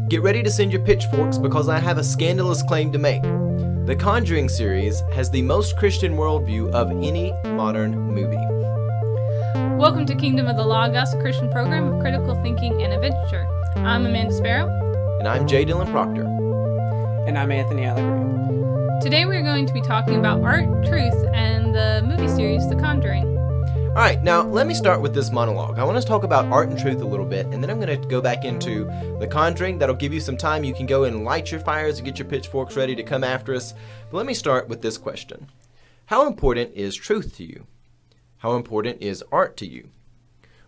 Get ready to send your pitchforks because I have a scandalous claim to make. The Conjuring series has the most Christian worldview of any modern movie. Welcome to Kingdom of the Logos, a Christian program of critical thinking and adventure. I'm Amanda Sparrow. And I'm J. Dylan Proctor. And I'm Anthony Allegree. Today we're going to be talking about art, truth, and the movie series The Conjuring. All right, now let me start with this monologue. I want to talk about art and truth a little bit, and then I'm going to go back into The Conjuring. That'll give you some time. You can go and light your fires and get your pitchforks ready to come after us. But let me start with this question. How important is truth to you? How important is art to you?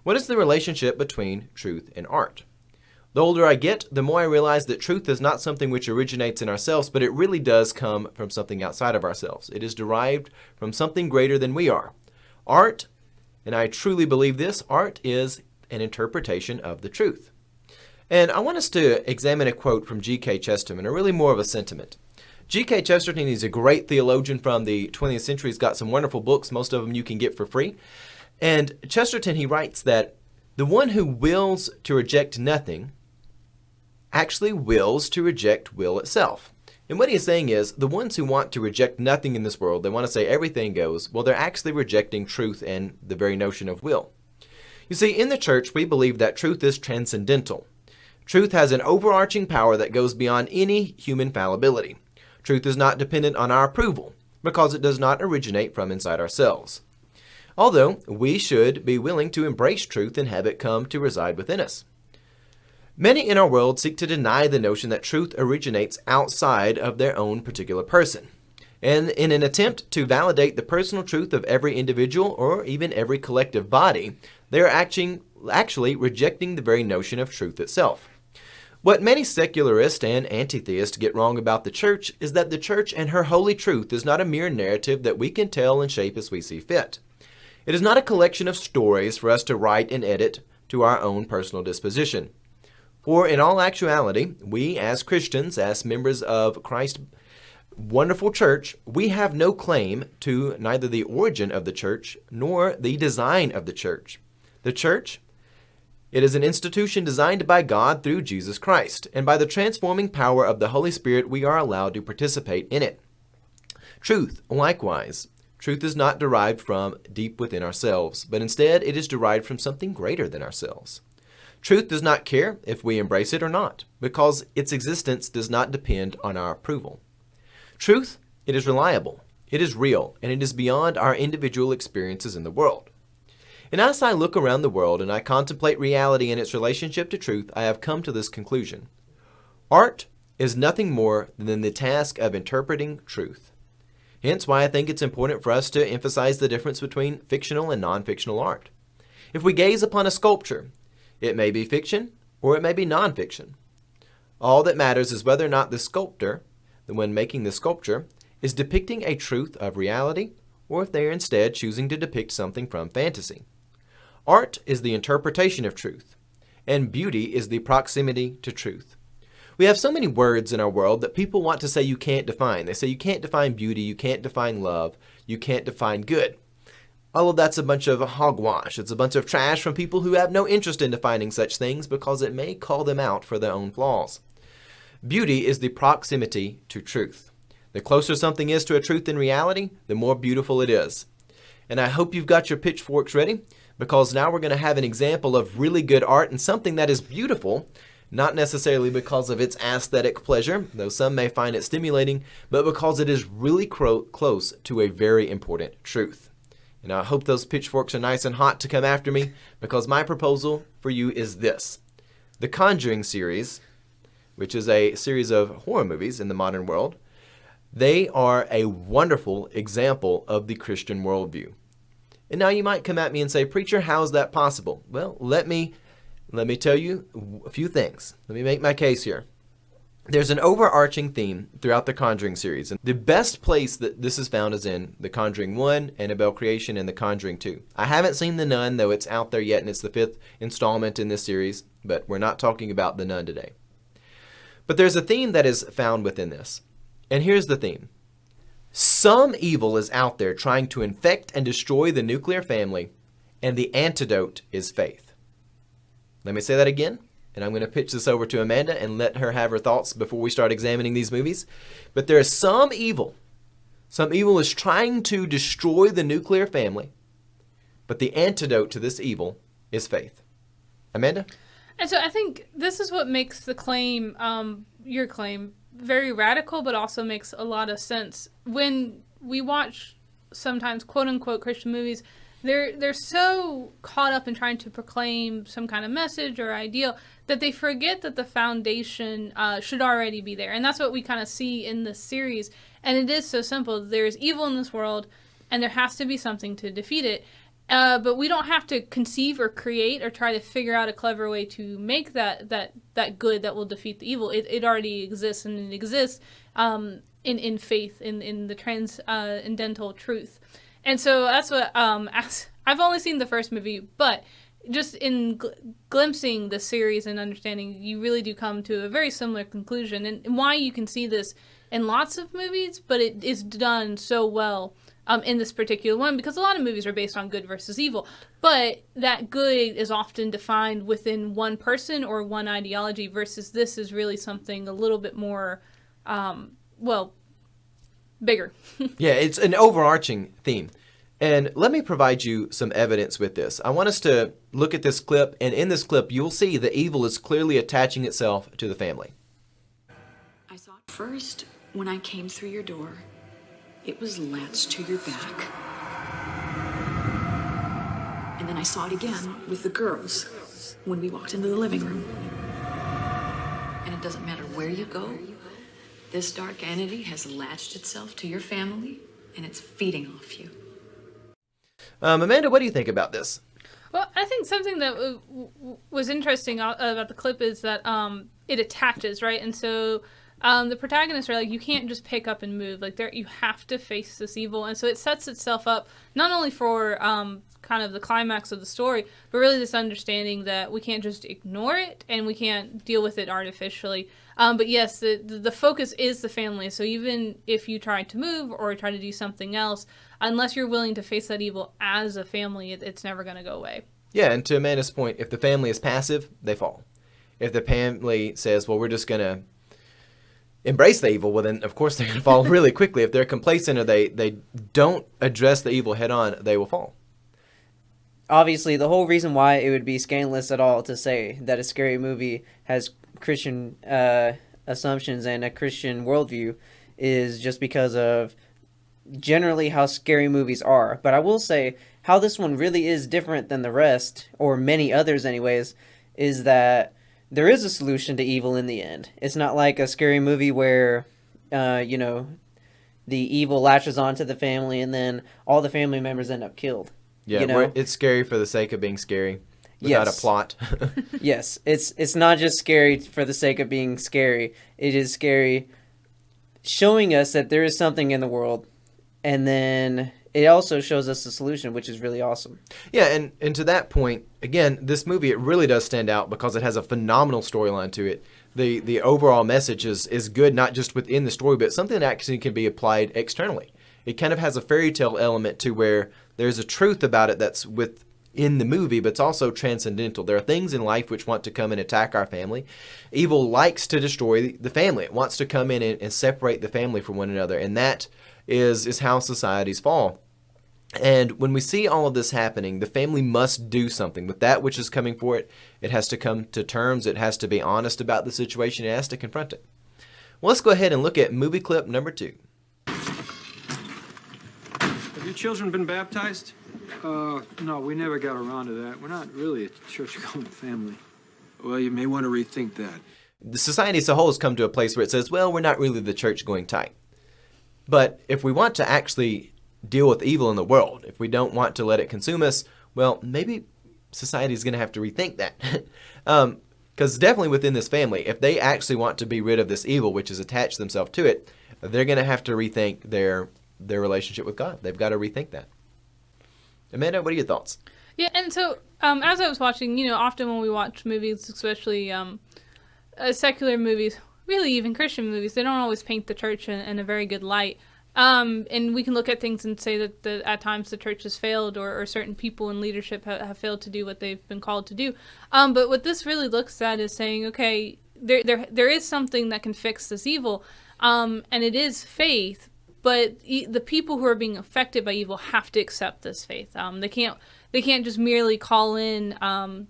What is the relationship between truth and art? The older I get, the more I realize that truth is not something which originates in ourselves, but it really does come from something outside of ourselves. It is derived from something greater than we are. Art, and I truly believe this, art is an interpretation of the truth. And I want us to examine a quote from G.K. Chesterton, or really more of a sentiment. G.K. Chesterton is a great theologian from the 20th century. He's got some wonderful books, most of them you can get for free. And Chesterton, he writes that the one who wills to reject nothing actually wills to reject will itself. And what he's saying is, the ones who want to reject nothing in this world, they want to say everything goes, well, they're actually rejecting truth and the very notion of will. You see, in the church, we believe that truth is transcendental. Truth has an overarching power that goes beyond any human fallibility. Truth is not dependent on our approval, because it does not originate from inside ourselves. Although, we should be willing to embrace truth and have it come to reside within us. Many in our world seek to deny the notion that truth originates outside of their own particular person. And in an attempt to validate the personal truth of every individual or even every collective body, they are actually rejecting the very notion of truth itself. What many secularists and anti-theists get wrong about the church is that the church and her holy truth is not a mere narrative that we can tell and shape as we see fit. It is not a collection of stories for us to write and edit to our own personal disposition. For in all actuality, we as Christians, as members of Christ's wonderful church, we have no claim to neither the origin of the church nor the design of the church. The church, it is an institution designed by God through Jesus Christ, and by the transforming power of the Holy Spirit, we are allowed to participate in it. Truth, likewise, truth is not derived from deep within ourselves, but instead it is derived from something greater than ourselves. Truth does not care if we embrace it or not, because its existence does not depend on our approval. Truth, it is reliable, it is real, and it is beyond our individual experiences in the world. And as I look around the world and I contemplate reality and its relationship to truth, I have come to this conclusion. Art is nothing more than the task of interpreting truth. Hence why I think it's important for us to emphasize the difference between fictional and non-fictional art. If we gaze upon a sculpture, it may be fiction, or it may be nonfiction. All that matters is whether or not the sculptor, the one making the sculpture, is depicting a truth of reality, or if they are instead choosing to depict something from fantasy. Art is the interpretation of truth, and beauty is the proximity to truth. We have so many words in our world that people want to say you can't define. They say you can't define beauty, you can't define love, you can't define good. All of that's a bunch of hogwash. It's a bunch of trash from people who have no interest in defining such things because it may call them out for their own flaws. Beauty is the proximity to truth. The closer something is to a truth in reality, the more beautiful it is. And I hope you've got your pitchforks ready, because now we're going to have an example of really good art and something that is beautiful, not necessarily because of its aesthetic pleasure, though some may find it stimulating, but because it is really close to a very important truth. And I hope those pitchforks are nice and hot to come after me, because my proposal for you is this. The Conjuring series, which is a series of horror movies in the modern world, they are a wonderful example of the Christian worldview. And now you might come at me and say, "Preacher, how is that possible?" Well, let me tell you a few things. Let me make my case here. There's an overarching theme throughout the Conjuring series. And the best place that this is found is in The Conjuring 1, Annabelle Creation, and The Conjuring 2. I haven't seen The Nun, though it's out there yet, and it's the 5th installment in this series, but we're not talking about The Nun today. But there's a theme that is found within this. And here's the theme. Some evil is out there trying to infect and destroy the nuclear family, and the antidote is faith. Let me say that again. and I'm going to pitch this over to Amanda and let her have her thoughts before we start examining these movies. But there is some evil. Some evil is trying to destroy the nuclear family, but the antidote to this evil is faith. Amanda? And so I think this is what makes the claim, your claim, very radical, but also makes a lot of sense. When we watch sometimes quote-unquote Christian movies, they're so caught up in trying to proclaim some kind of message or ideal that they forget that the foundation should already be there. And that's what we kind of see in this series. And it is so simple. There's evil in this world, and there has to be something to defeat it. But we don't have to conceive or create or try to figure out a clever way to make that good that will defeat the evil. It already exists, and it exists in faith, in the transcendental truth. And so that's what, I've only seen the first movie, but just in glimpsing the series and understanding, you really do come to a very similar conclusion. And why you can see this in lots of movies, but it is done so well in this particular one, because a lot of movies are based on good versus evil. But that good is often defined within one person or one ideology, versus this is really something a little bit more, bigger. Yeah, it's an overarching theme. And let me provide you some evidence with this. I want us to look at this clip, and in this clip, you'll see the evil is clearly attaching itself to the family. I saw it first when I came through your door. It was latched to your back. And then I saw it again with the girls when we walked into the living room. And it doesn't matter where you go, this dark entity has latched itself to your family, and it's feeding off you. Amanda, what do you think about this? Well, I think something that was interesting about the clip is that it attaches, right? And so the protagonists are like, you can't just pick up and move. Like, you have to face this evil. And so it sets itself up not only for kind of the climax of the story, but really this understanding that we can't just ignore it and we can't deal with it artificially. But yes, the focus is the family. So even if you try to move or try to do something else, unless you're willing to face that evil as a family, it's never going to go away. Yeah, and to Amanda's point, if the family is passive, they fall. If the family says, well, we're just going to embrace the evil, well, then, of course, they're going to fall really quickly. If they're complacent or they don't address the evil head on, they will fall. Obviously, the whole reason why it would be scandalous at all to say that a scary movie has Christian assumptions and a Christian worldview is just because of generally how scary movies are. But I will say how this one really is different than the rest, or many others anyways, is that there is a solution to evil in the end. It's not like a scary movie where, the evil latches onto the family and then all the family members end up killed. Yeah, it's scary for the sake of being scary without a plot. Yes, it's not just scary for the sake of being scary. It is scary showing us that there is something in the world, and then it also shows us the solution, which is really awesome. Yeah, and to that point, again, this movie, it really does stand out because it has a phenomenal storyline to it. The overall message is good, not just within the story, but something that actually can be applied externally. It kind of has a fairy tale element to where there's a truth about it that's within the movie, but it's also transcendental. There are things in life which want to come and attack our family. Evil likes to destroy the family. It wants to come in and separate the family from one another, and that is how societies fall. And when we see all of this happening, the family must do something with that which is coming for it. It has to come to terms. It has to be honest about the situation. It has to confront it. Well, let's go ahead and look at movie clip number 2. Have your children been baptized? No, we never got around to that. We're not really a church-going family. Well, you may want to rethink that. The society as a whole has come to a place where it says, well, we're not really the church-going type. But if we want to actually deal with evil in the world, if we don't want to let it consume us, well, maybe society is going to have to rethink that. Because definitely within this family, if they actually want to be rid of this evil, which has attached themselves to it, they're going to have to rethink their relationship with God. They've got to rethink that. Amanda, what are your thoughts? Yeah, and so as I was watching, often when we watch movies, especially secular movies, really even Christian movies, they don't always paint the church in a very good light. And we can look at things and say that at times the church has failed, or certain people in leadership have failed to do what they've been called to do. But what this really looks at is saying, okay, there is something that can fix this evil, and it is faith. But the people who are being affected by evil have to accept this faith. They can't just merely call in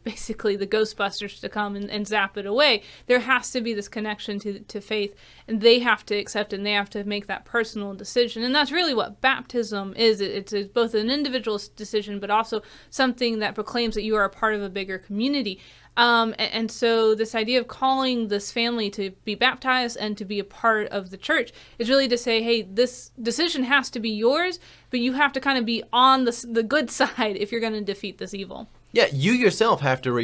basically the Ghostbusters to come and zap it away. There has to be this connection to faith, and they have to accept it, and they have to make that personal decision. And that's really what baptism is. It's both an individual decision, but also something that proclaims that you are a part of a bigger community. And so this idea of calling this family to be baptized and to be a part of the church is really to say, hey, this decision has to be yours, but you have to kind of be on the good side if you're going to defeat this evil. Yeah, you yourself have to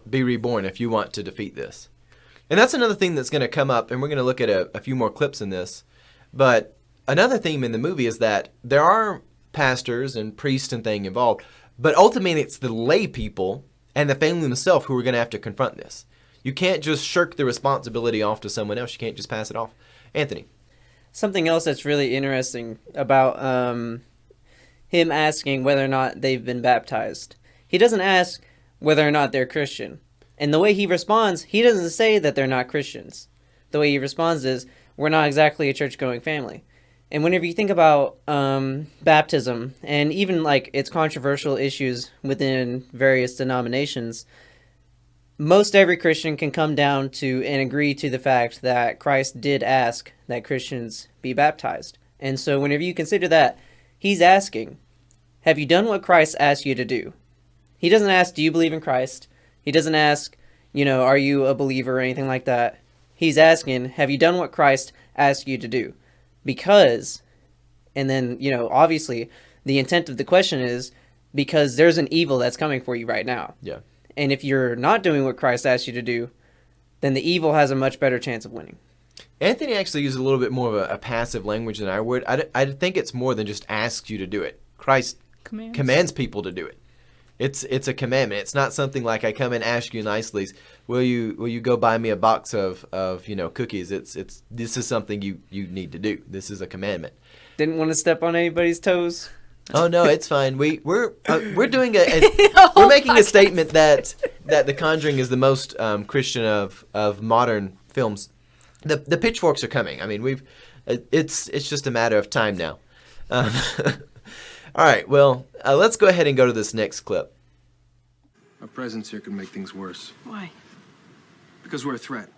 be reborn if you want to defeat this. And that's another thing that's going to come up, and we're going to look at a few more clips in this. But another theme in the movie is that there are pastors and priests and things involved, but ultimately it's the lay people and the family themselves who are going to have to confront this. You can't just shirk the responsibility off to someone else. You can't just pass it off. Anthony. Something else that's really interesting about him asking whether or not they've been baptized. He doesn't ask whether or not they're Christian. And the way he responds, he doesn't say that they're not Christians. The way he responds is, we're not exactly a church-going family. And whenever you think about baptism, and even like its controversial issues within various denominations, most every Christian can come down to and agree to the fact that Christ did ask that Christians be baptized. And so whenever you consider that, he's asking, have you done what Christ asked you to do? He doesn't ask, do you believe in Christ? He doesn't ask, are you a believer or anything like that. He's asking, have you done what Christ asked you to do? Because, and then, obviously, the intent of the question is because there's an evil that's coming for you right now. Yeah. And if you're not doing what Christ asked you to do, then the evil has a much better chance of winning. Anthony actually uses a little bit more of a passive language than I would. I think it's more than just asks you to do it. Christ commands people to do it. It's a commandment. It's not something like I come and ask you nicely, will you go buy me a box of cookies? This is something you need to do. This is a commandment. Didn't want to step on anybody's toes. Oh no, it's fine. We're doing we're making a statement that The Conjuring is the most Christian of modern films. The pitchforks are coming. I mean, it's just a matter of time now. All right, well, let's go ahead and go to this next clip. Our presence here can make things worse. Why? Because we're a threat.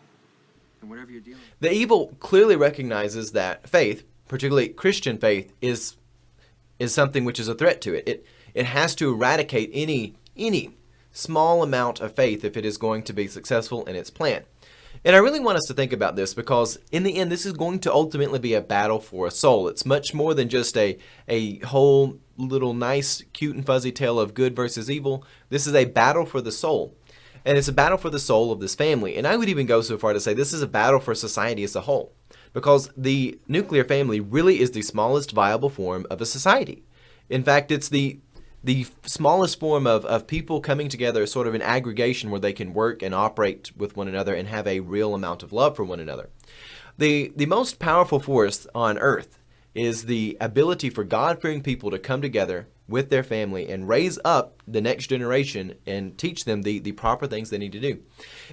And whatever you're dealing with. The evil clearly recognizes that faith, particularly Christian faith, is something which is a threat to it. It has to eradicate any small amount of faith if it is going to be successful in its plan. And I really want us to think about this because in the end, this is going to ultimately be a battle for a soul. It's much more than just a whole little nice, cute and fuzzy tale of good versus evil. This is a battle for the soul. And it's a battle for the soul of this family. And I would even go so far to say this is a battle for society as a whole. Because the nuclear family really is the smallest viable form of a society. In fact, it's the smallest form of people coming together, sort of an aggregation where they can work and operate with one another and have a real amount of love for one another. The most powerful force on earth is the ability for God-fearing people to come together with their family and raise up the next generation and teach them the proper things they need to do.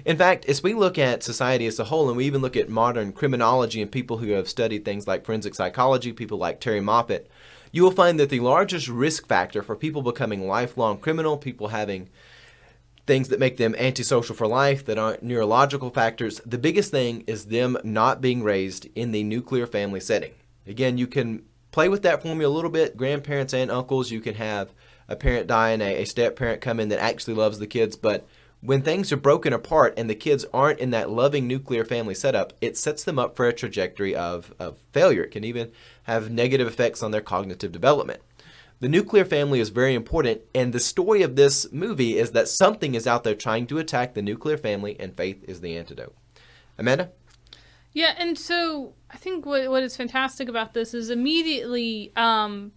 In fact, as we look at society as a whole, and we even look at modern criminology and people who have studied things like forensic psychology, people like Terry Moffat, you will find that the largest risk factor for people becoming lifelong criminal, people having things that make them antisocial for life that aren't neurological factors, the biggest thing is them not being raised in the nuclear family setting. Again, you can play with that formula a little bit. Grandparents and uncles, you can have a parent die and a step-parent come in that actually loves the kids. But when things are broken apart and the kids aren't in that loving nuclear family setup, it sets them up for a trajectory of failure. It can even have negative effects on their cognitive development. The nuclear family is very important, and the story of this movie is that something is out there trying to attack the nuclear family, and faith is the antidote. Amanda? Yeah, and so I think what is fantastic about this is immediately, and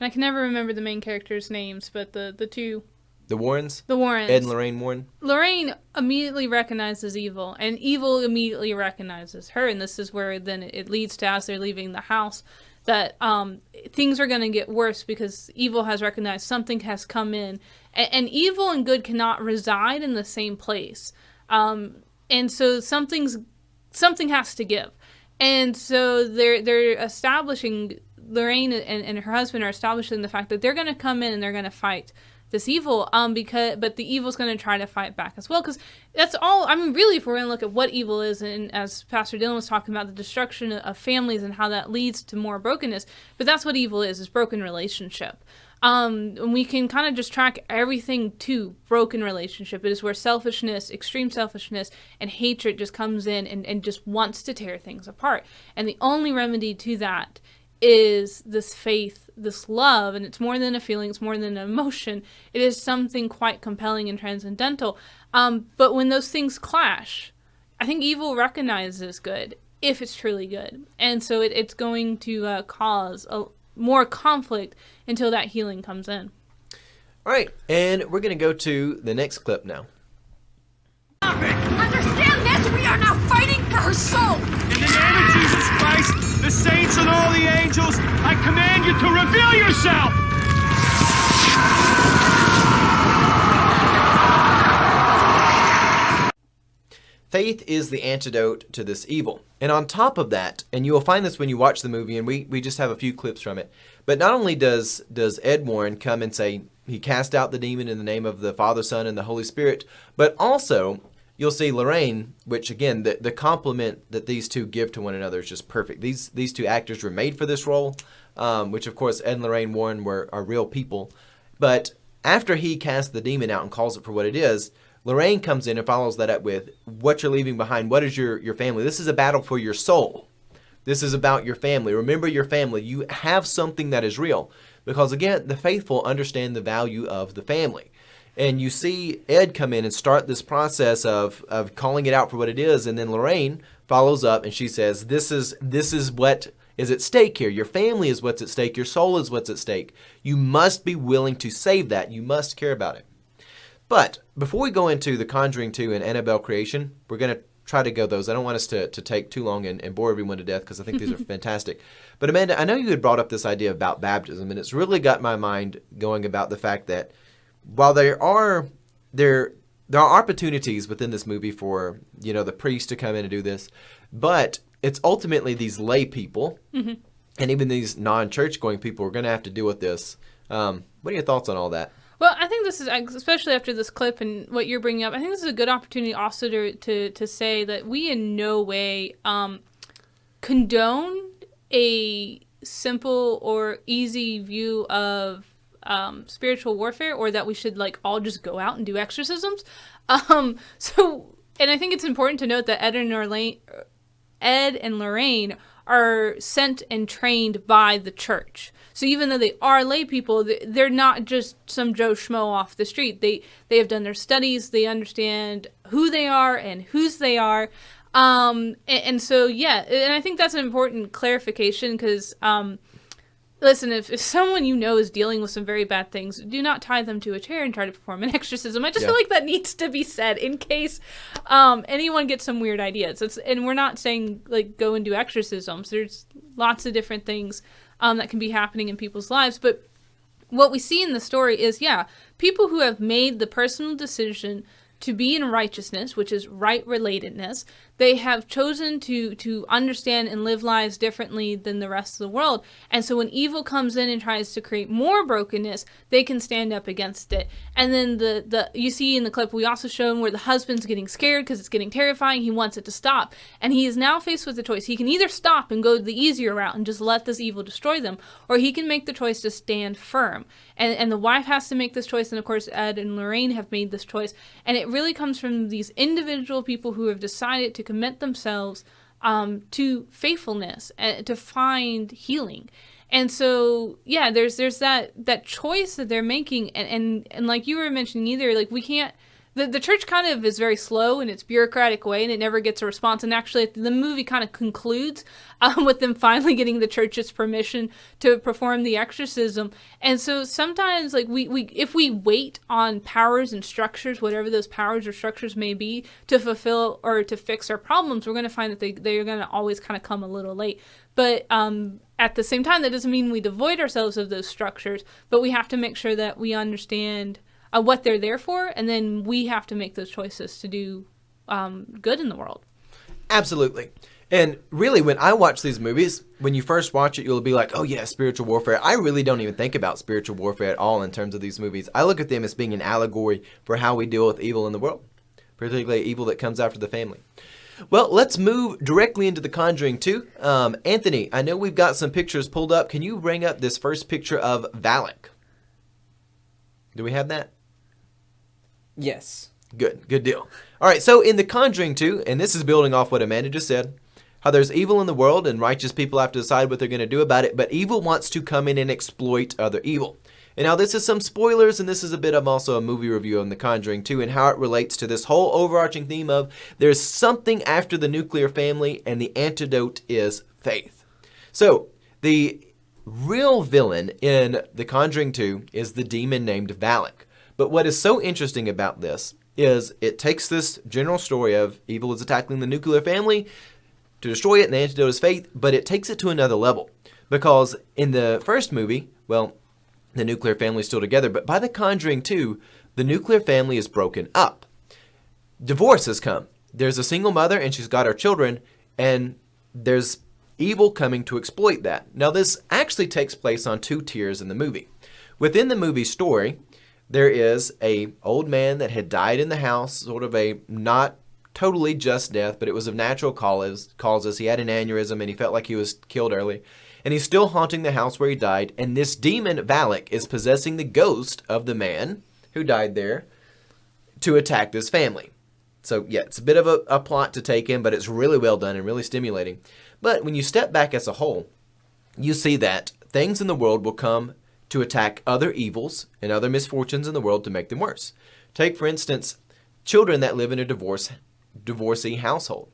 I can never remember the main characters' names, but the two... The Warrens? The Warrens. Ed and Lorraine Warren? Lorraine immediately recognizes evil, and evil immediately recognizes her, and this is where then it leads to, as they're leaving the house, that things are going to get worse because evil has recognized something has come in, and evil and good cannot reside in the same place. And so something has to give. And so they're establishing, Lorraine and her husband are establishing the fact that they're going to come in and they're going to fight this evil, but the evil's going to try to fight back as well, because that's all. I mean, really, if we're going to look at what evil is, and as Pastor Dylan was talking about, the destruction of families and how that leads to more brokenness, but that's what evil is broken relationship. And we can kind of just track everything to broken relationship. It is where selfishness, extreme selfishness, and hatred just comes in and just wants to tear things apart. And the only remedy to that is this faith, this love, and it's more than a feeling, it's more than an emotion. It is something quite compelling and transcendental. But when those things clash, I think evil recognizes good, if it's truly good. And so it's going to cause more conflict until that healing comes in. All right, and we're going to go to the next clip now. Understand this? We are now fighting for her soul! In the name of Jesus Christ, the saints and all the angels, I command you to reveal yourself! Faith is the antidote to this evil. And on top of that, and you will find this when you watch the movie, and we just have a few clips from it, but not only does Ed Warren come and say he cast out the demon in the name of the Father, Son, and the Holy Spirit, but also you'll see Lorraine, which again, the compliment that these two give to one another is just perfect. These two actors were made for this role, which of course Ed and Lorraine Warren are real people. But after he casts the demon out and calls it for what it is, Lorraine comes in and follows that up with, what you're leaving behind, what is your family? This is a battle for your soul. This is about your family. Remember your family. You have something that is real. Because again, the faithful understand the value of the family. And you see Ed come in and start this process of calling it out for what it is, and then Lorraine follows up and she says, this is what is at stake here. Your family is what's at stake. Your soul is what's at stake. You must be willing to save that. You must care about it. But before we go into The Conjuring 2 and Annabelle Creation, we're going to try to go those. I don't want us to take too long and bore everyone to death, because I think these are fantastic. But Amanda, I know you had brought up this idea about baptism, and it's really got my mind going about the fact that while there are opportunities within this movie for, the priest to come in and do this, but it's ultimately these lay people, and even these non-church going people are going to have to deal with this. What are your thoughts on all that? Well, I think this is, especially after this clip and what you're bringing up, I think this is a good opportunity also to say that we in no way condone a simple or easy view of spiritual warfare, or that we should all just go out and do exorcisms. And I think it's important to note that Ed and Lorraine are sent and trained by the church. So even though they are lay people, they're not just some Joe Schmo off the street. They have done their studies. They understand who they are and whose they are. And so, yeah, and I think that's an important clarification, because, listen, if someone is dealing with some very bad things, do not tie them to a chair and try to perform an exorcism. I just feel like that needs to be said in case anyone gets some weird ideas. And we're not saying, go and do exorcisms. There's lots of different things that can be happening in people's lives. But what we see in the story is, people who have made the personal decision to be in righteousness, which is right relatedness. They have chosen to understand and live lives differently than the rest of the world. And so when evil comes in and tries to create more brokenness, they can stand up against it. And then the you see in the clip, we also show him where the husband's getting scared because it's getting terrifying. He wants it to stop. And he is now faced with a choice. He can either stop and go the easier route and just let this evil destroy them, or he can make the choice to stand firm. And the wife has to make this choice. And of course, Ed and Lorraine have made this choice. And it really comes from these individual people who have decided to commit themselves to faithfulness and to find healing. And so, yeah, there's that choice that they're making. And like you were mentioning, either we can't, the church kind of is very slow in its bureaucratic way, and it never gets a response. And actually, the movie kind of concludes with them finally getting the church's permission to perform the exorcism. And so sometimes, like we if we wait on powers and structures, whatever those powers or structures may be, to fulfill or to fix our problems, we're going to find that they're going to always kind of come a little late. But at the same time, that doesn't mean we devoid ourselves of those structures, but we have to make sure that we understand what they're there for, and then we have to make those choices to do good in the world. Absolutely. And really, when I watch these movies, when you first watch it, you'll be like, oh yeah, spiritual warfare. I really don't even think about spiritual warfare at all in terms of these movies. I look at them as being an allegory for how we deal with evil in the world, particularly evil that comes after the family. Well, let's move directly into The Conjuring 2. Anthony, I know we've got some pictures pulled up. Can you bring up this first picture of Valak? Do we have that? Yes. Good deal. All right, so in The Conjuring 2, and this is building off what Amanda just said, how there's evil in the world and righteous people have to decide what they're going to do about it, but evil wants to come in and exploit other evil. And now this is some spoilers, and this is a bit of also a movie review on The Conjuring 2 and how it relates to this whole overarching theme of there's something after the nuclear family, and the antidote is faith. So, the real villain in The Conjuring 2 is the demon named Valak. But what is so interesting about this is it takes this general story of evil is attacking the nuclear family to destroy it, and the antidote is faith, but it takes it to another level. Because in the first movie, well, the nuclear family is still together, but by The Conjuring 2, the nuclear family is broken up. Divorce has come. There's a single mother, and she's got her children, and there's evil coming to exploit that. Now, this actually takes place on two tiers in the movie. Within the movie story, there is a old man that had died in the house, sort of a not totally just death, but it was of natural causes. He had an aneurysm and he felt like he was killed early. And he's still haunting the house where he died. And this demon, Valak, is possessing the ghost of the man who died there to attack this family. So yeah, it's a bit of a plot to take in, but it's really well done and really stimulating. But when you step back as a whole, you see that things in the world will come to attack other evils and other misfortunes in the world to make them worse. Take, for instance, children that live in a divorcee household.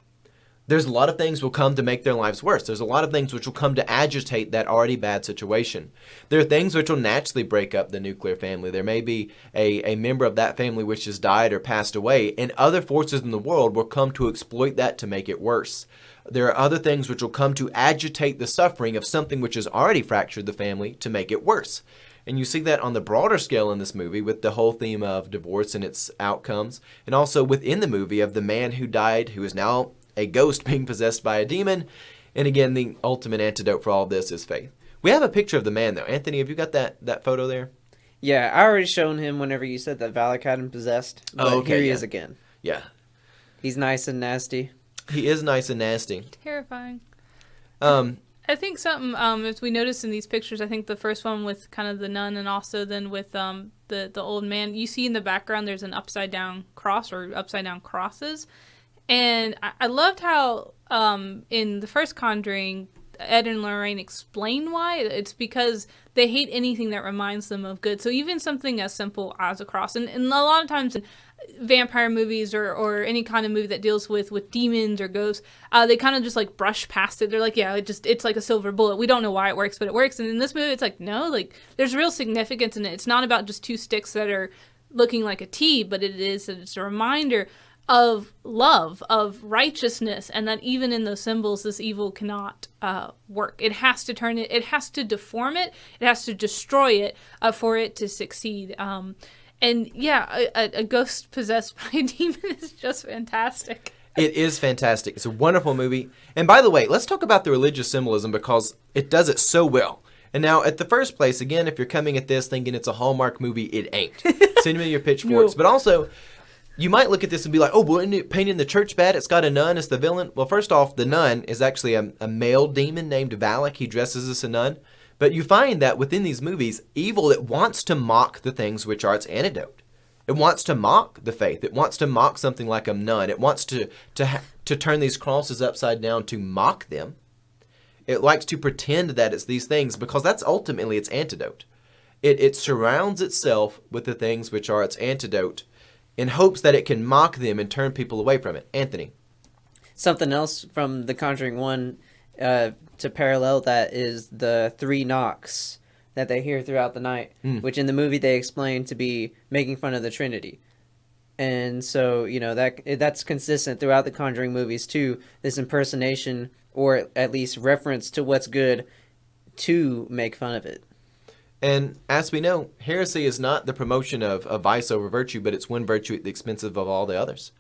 There's a lot of things will come to make their lives worse. There's a lot of things which will come to agitate that already bad situation. There are things which will naturally break up the nuclear family. There may be a member of that family which has died or passed away, and other forces in the world will come to exploit that to make it worse. There are other things which will come to agitate the suffering of something which has already fractured the family to make it worse. And you see that on the broader scale in this movie with the whole theme of divorce and its outcomes, and also within the movie of the man who died, who is now a ghost being possessed by a demon. And again, the ultimate antidote for all this is faith. We have a picture of the man, though. Anthony, have you got that photo there? Yeah, I already shown him whenever you said that Valak had him possessed. But here he is again. Yeah. He's nice and nasty. He is nice and nasty. Terrifying. I think something, as we noticed in these pictures, I think the first one with kind of the nun and also then with the old man, you see in the background there's an upside down cross or upside down crosses. And I loved how in the first Conjuring, Ed and Lorraine explain why. It's because they hate anything that reminds them of good. So even something as simple as a cross. And a lot of times in vampire movies or any kind of movie that deals with demons or ghosts, they kind of just like brush past it. They're like, yeah, it's like a silver bullet. We don't know why it works, but it works. And in this movie, it's like, no, like there's real significance in it. It's not about just two sticks that are looking like a T, but it's a reminder of love, of righteousness, and that even in those symbols, this evil cannot work. It has to turn it, it has to deform it, it has to destroy it for it to succeed. And yeah, a ghost possessed by a demon is just fantastic. It is fantastic. It's a wonderful movie. And by the way, let's talk about the religious symbolism because it does it so well. And now, at the first place, again, if you're coming at this thinking it's a Hallmark movie, it ain't. Send me your pitchforks. No. But also, you might look at this and be like, oh, well, isn't it painting the church bad? It's got a nun as the villain. Well, first off, the nun is actually a male demon named Valak. He dresses as a nun. But you find that within these movies, evil, it wants to mock the things which are its antidote. It wants to mock the faith. It wants to mock something like a nun. It wants to turn these crosses upside down to mock them. It likes to pretend that it's these things because that's ultimately its antidote. It surrounds itself with the things which are its antidote in hopes that it can mock them and turn people away from it. Anthony. Something else from The Conjuring 1 to parallel that is the 3 knocks that they hear throughout the night, which in the movie they explain to be making fun of the Trinity. And so, that's consistent throughout the Conjuring movies too, this impersonation or at least reference to what's good to make fun of it. And as we know, heresy is not the promotion of a vice over virtue, but it's one virtue at the expense of all the others.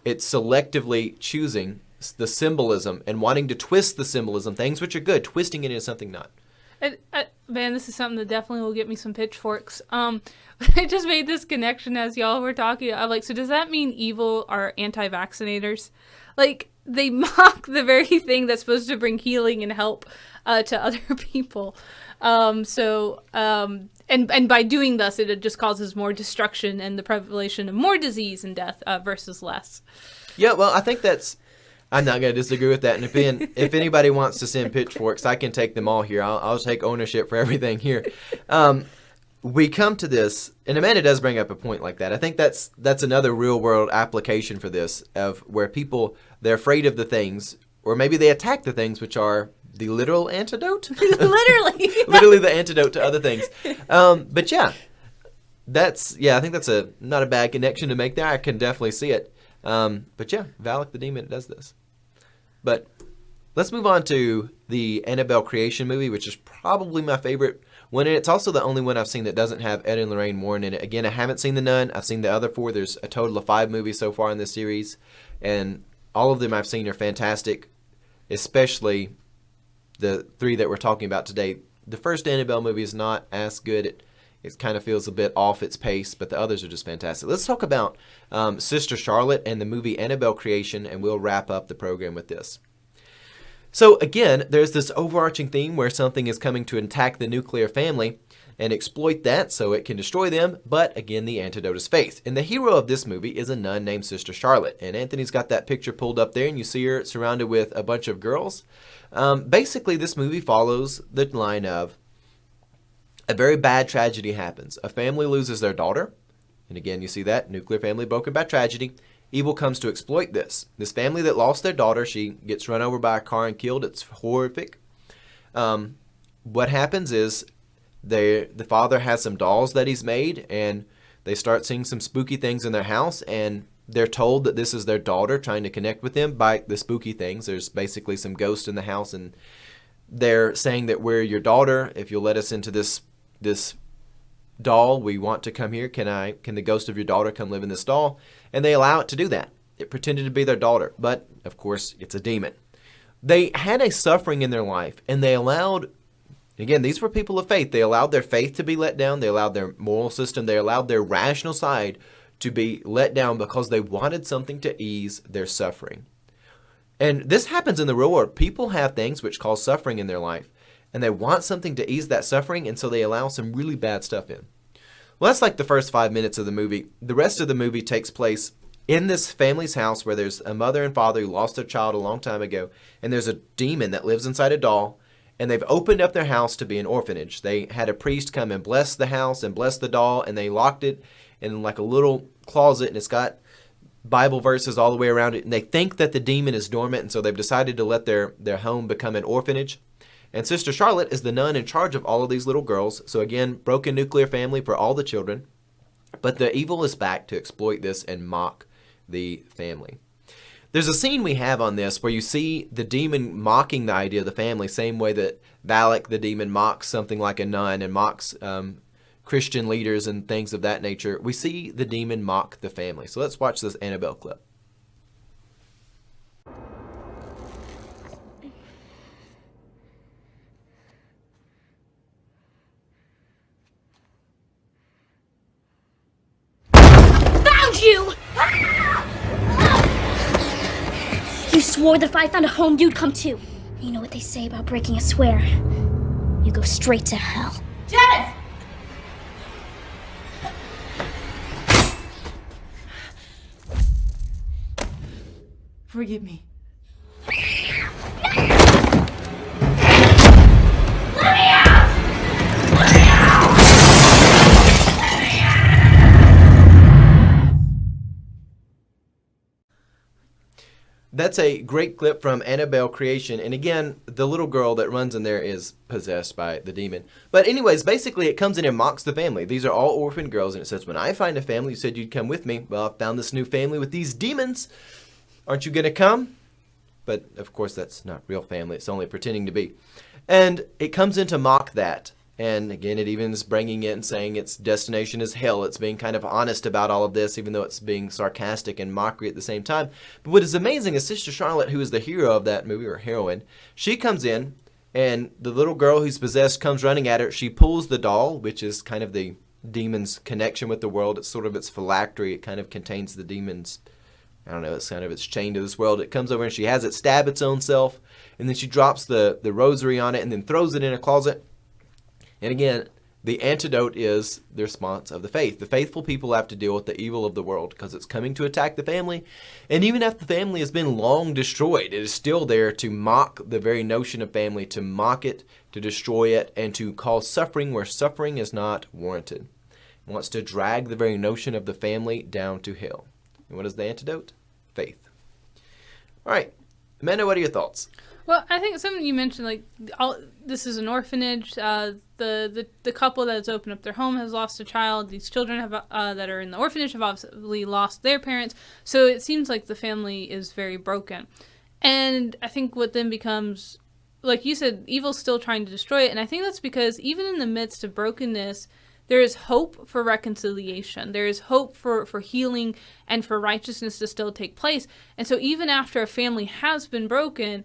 It's selectively choosing the symbolism and wanting to twist the symbolism, things which are good, twisting it into something not. Man, this is something that definitely will get me some pitchforks. I just made this connection as y'all were talking. I'm like, so does that mean evil are anti-vaccinators? Like, they mock the very thing that's supposed to bring healing and help to other people. And by doing thus, it just causes more destruction and the prevalence of more disease and death versus less. Yeah, well, I think I'm not going to disagree with that. And if anybody wants to send pitchforks, I can take them all here. I'll take ownership for everything here. We come to this, and Amanda does bring up a point like that. I think that's another real world application for this, of where people, they're afraid of the things, or maybe they attack the things which are the literal antidote. Literally the antidote to other things. But yeah, I think that's not a bad connection to make there. I can definitely see it. But yeah, Valak the Demon does this. But let's move on to the Annabelle Creation movie, which is probably my favorite one. And it's also the only one I've seen that doesn't have Ed and Lorraine Warren in it. Again, I haven't seen The Nun. I've seen the other 4. There's a total of 5 movies so far in this series. And all of them I've seen are fantastic, especially the 3 that we're talking about today. The first Annabelle movie is not as good. It kind of feels a bit off its pace, but the others are just fantastic. Let's talk about Sister Charlotte and the movie Annabelle Creation, and we'll wrap up the program with this. So again, there's this overarching theme where something is coming to attack the nuclear family and exploit that so it can destroy them, but again, the antidote is faith. And the hero of this movie is a nun named Sister Charlotte, and Anthony's got that picture pulled up there, and you see her surrounded with a bunch of girls. Basically, this movie follows the line of a very bad tragedy happens. A family loses their daughter. And again, you see that. Nuclear family broken by tragedy. Evil comes to exploit this. This family that lost their daughter, she gets run over by a car and killed. It's horrific. What happens is the father has some dolls that he's made, and they start seeing some spooky things in their house, and they're told that this is their daughter trying to connect with them by the spooky things. There's basically some ghosts in the house, and they're saying that we're your daughter. If you'll let us into this doll, we want to come here. Can the ghost of your daughter come live in this doll? And they allow it to do that. It pretended to be their daughter, but of course it's a demon. They had a suffering in their life, and they allowed, again, these were people of faith. They allowed their faith to be let down. They allowed their moral system, they allowed their rational side to be let down because they wanted something to ease their suffering. And this happens in the real world. People have things which cause suffering in their life, and they want something to ease that suffering, and so they allow some really bad stuff in. Well, that's like the first 5 minutes of the movie. The rest of the movie takes place in this family's house where there's a mother and father who lost their child a long time ago, and there's a demon that lives inside a doll, and they've opened up their house to be an orphanage. They had a priest come and bless the house and bless the doll, and they locked it in like a little closet, and it's got Bible verses all the way around it, and they think that the demon is dormant, and so they've decided to let their home become an orphanage. And Sister Charlotte is the nun in charge of all of these little girls. So again, broken nuclear family for all the children. But the evil is back to exploit this and mock the family. There's a scene we have on this where you see the demon mocking the idea of the family, same way that Valak the demon mocks something like a nun and mocks Christian leaders and things of that nature. We see the demon mock the family. So let's watch this Annabelle clip. You! You swore that if I found a home, you'd come too. You know what they say about breaking a swear. You go straight to hell. Janice! Forgive me. That's a great clip from Annabelle Creation. And again, the little girl that runs in there is possessed by the demon. But anyways, basically it comes in and mocks the family. These are all orphan girls. And it says, when I find a family, you said you'd come with me. Well, I found this new family with these demons. Aren't you going to come? But of course, that's not real family. It's only pretending to be. And it comes in to mock that. And again, it even is bringing it and saying its destination is hell. It's being kind of honest about all of this, even though it's being sarcastic and mockery at the same time. But what is amazing is Sister Charlotte, who is the hero of that movie, or heroine, she comes in, and the little girl who's possessed comes running at her. She pulls the doll, which is kind of the demon's connection with the world. It's sort of its phylactery. It kind of contains the demon's, I don't know, it's kind of its chain to this world. It comes over and she has it stab its own self, and then she drops the rosary on it and then throws it in a closet. And again, the antidote is the response of the faith. The faithful people have to deal with the evil of the world because it's coming to attack the family. And even after the family has been long destroyed, it is still there to mock the very notion of family, to mock it, to destroy it, and to cause suffering where suffering is not warranted. It wants to drag the very notion of the family down to hell. And what is the antidote? Faith. All right. Amanda, what are your thoughts? Well, I think something you mentioned, like, this is an orphanage. The couple that has opened up their home has lost a child. These children have that are in the orphanage have obviously lost their parents. So it seems like the family is very broken. And I think what then becomes, like you said, evil's still trying to destroy it. And I think that's because even in the midst of brokenness, there is hope for reconciliation. There is hope for healing and for righteousness to still take place. And so even after a family has been broken,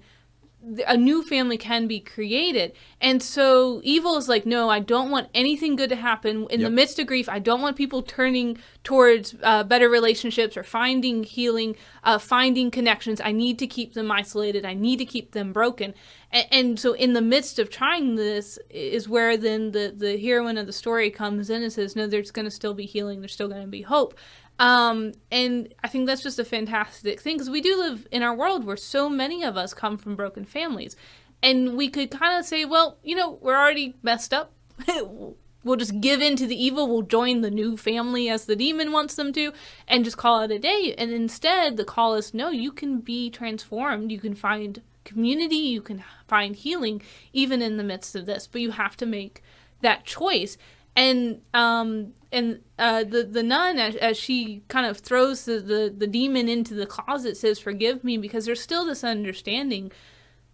a new family can be created. And so evil is like, no, I don't want anything good to happen. In the midst of grief, I don't want people turning towards better relationships or finding healing, finding connections. I need to keep them isolated. I need to keep them broken. And so in the midst of trying this is where then the heroine of the story comes in and says, no, there's going to still be healing. There's still going to be hope. And I think that's just a fantastic thing because we do live in our world where so many of us come from broken families. And we could kind of say, well, you know, we're already messed up. We'll just give in to the evil. We'll join the new family as the demon wants them to and just call it a day. And instead, the call is, no, you can be transformed. You can find community. You can find healing even in the midst of this. But you have to make that choice. And the nun, as she kind of throws the demon into the closet, says, forgive me, because there's still this understanding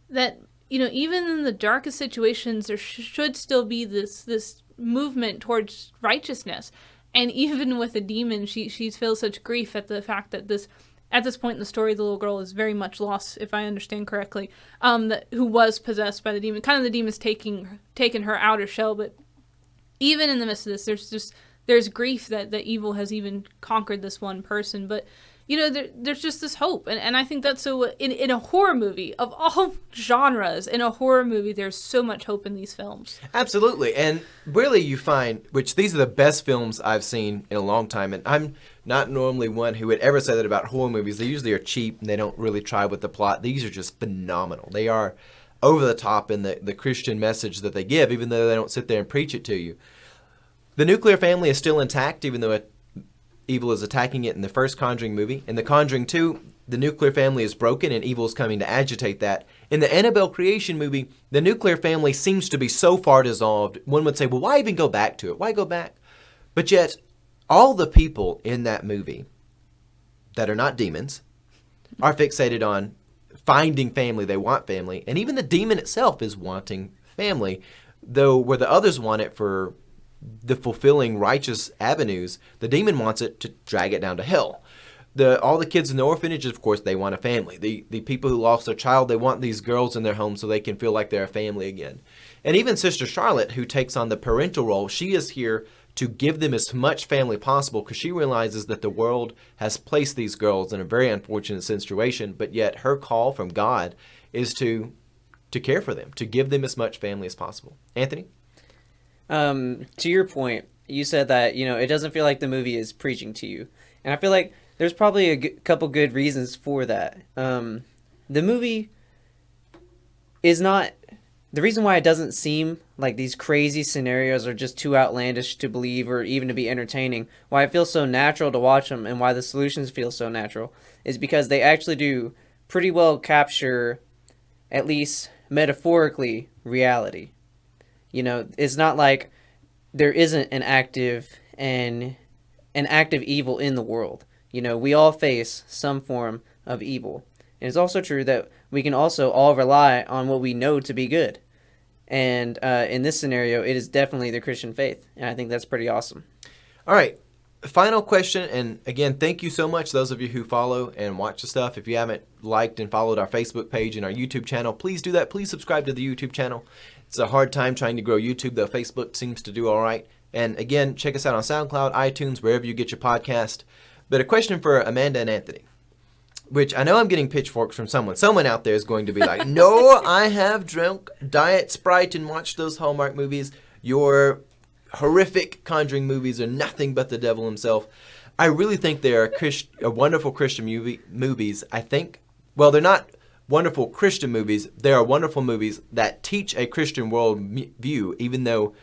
that, you know, even in the darkest situations, there should still be this movement towards righteousness. And even with a demon, she feels such grief at the fact that at this point in the story, the little girl is very much lost, if I understand correctly, who was possessed by the demon. Kind of the demon's taken her outer shell, but even in the midst of this, there's grief that evil has even conquered this one person. But, you know, there's just this hope. And I think that's so, in a horror movie, of all genres, in a horror movie, there's so much hope in these films. Absolutely. And really you find, which these are the best films I've seen in a long time. And I'm not normally one who would ever say that about horror movies. They usually are cheap and they don't really try with the plot. These are just phenomenal. They are over the top in the Christian message that they give, even though they don't sit there and preach it to you. The nuclear family is still intact, even though evil is attacking it in the first Conjuring movie. In the Conjuring 2, the nuclear family is broken and evil is coming to agitate that. In the Annabelle Creation movie, the nuclear family seems to be so far dissolved, one would say, well, why even go back to it? Why go back? But yet, all the people in that movie that are not demons are fixated on finding family. They want family. And even the demon itself is wanting family, though where the others want it for the fulfilling righteous avenues, the demon wants it to drag it down to hell. All the kids in the orphanage, of course, they want a family. The people who lost their child, they want these girls in their home so they can feel like they're a family again. And even Sister Charlotte, who takes on the parental role, she is here to give them as much family possible because she realizes that the world has placed these girls in a very unfortunate situation, but yet her call from God is to care for them, to give them as much family as possible. Anthony? To your point, you said that, you know, it doesn't feel like the movie is preaching to you. And I feel like there's probably a couple good reasons for that. The movie is not... The reason why it doesn't seem like these crazy scenarios are just too outlandish to believe or even to be entertaining, why it feels so natural to watch them and why the solutions feel so natural, is because they actually do pretty well capture, at least metaphorically, reality. You know, it's not like there isn't an active evil in the world. You know, we all face some form of evil. And it's also true that we can also all rely on what we know to be good. And in this scenario, it is definitely the Christian faith. And I think that's pretty awesome. All right. Final question. And again, thank you so much, those of you who follow and watch the stuff. If you haven't liked and followed our Facebook page and our YouTube channel, please do that. Please subscribe to the YouTube channel. It's a hard time trying to grow YouTube, though Facebook seems to do all right. And again, check us out on SoundCloud, iTunes, wherever you get your podcast. But a question for Amanda and Anthony, which I know I'm getting pitchforks from someone. Someone out there is going to be like, no, I have drunk Diet Sprite and watched those Hallmark movies. Your horrific Conjuring movies are nothing but the devil himself. I really think they are wonderful Christian movies. I think, well, they're not wonderful Christian movies. They are wonderful movies that teach a Christian worldview, even though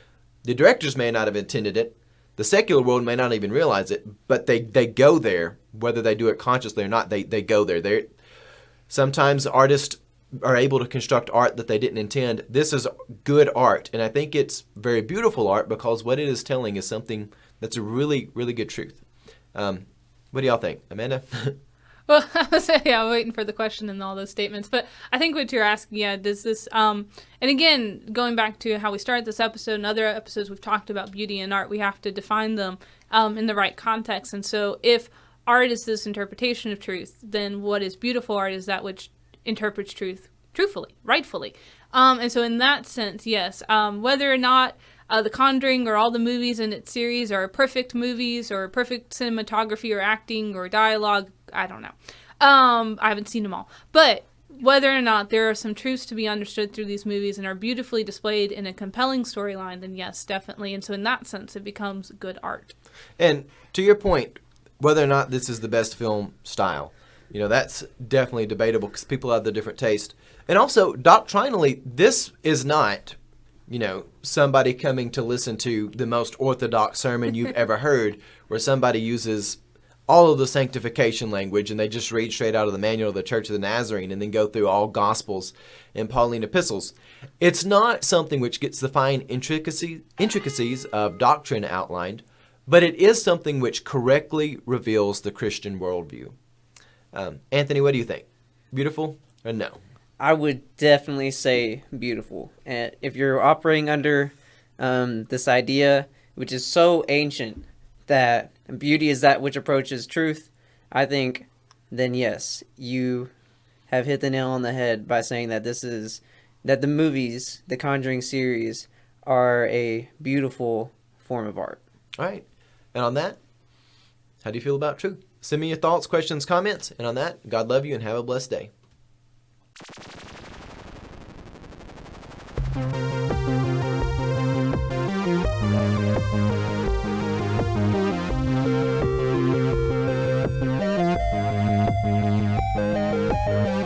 the directors may not have intended it. The secular world may not even realize it, but they go there, whether they do it consciously or not. They go there. Sometimes artists are able to construct art that they didn't intend. This is good art, and I think it's very beautiful art because what it is telling is something that's a really, really good truth. What do y'all think, Amanda? Well, I was waiting for the question and all those statements. But I think what you're asking, does this, and again, going back to how we started this episode and other episodes, we've talked about beauty and art. We have to define them in the right context. And so if art is this interpretation of truth, then what is beautiful art is that which interprets truth truthfully, rightfully. And so in that sense, yes, whether or not The Conjuring or all the movies in its series are perfect movies or perfect cinematography or acting or dialogue, I don't know. I haven't seen them all. But whether or not there are some truths to be understood through these movies and are beautifully displayed in a compelling storyline, then yes, definitely. And so in that sense, it becomes good art. And to your point, whether or not this is the best film style, you know, that's definitely debatable because people have the different taste. And also, doctrinally, this is not, you know, somebody coming to listen to the most orthodox sermon you've ever heard, where somebody uses all of the sanctification language and they just read straight out of the manual of the Church of the Nazarene and then go through all Gospels and Pauline epistles. It's not something which gets the fine intricacies of doctrine outlined, but it is something which correctly reveals the Christian worldview. Anthony, what do you think? Beautiful or no? I would definitely say beautiful. And if you're operating under this idea, which is so ancient, that beauty is that which approaches truth, I think, then yes, you have hit the nail on the head by saying that that the movies, the Conjuring series, are a beautiful form of art. All right. And on that, how do you feel about truth? Send me your thoughts, questions, comments. And on that, God love you and have a blessed day. Thank you.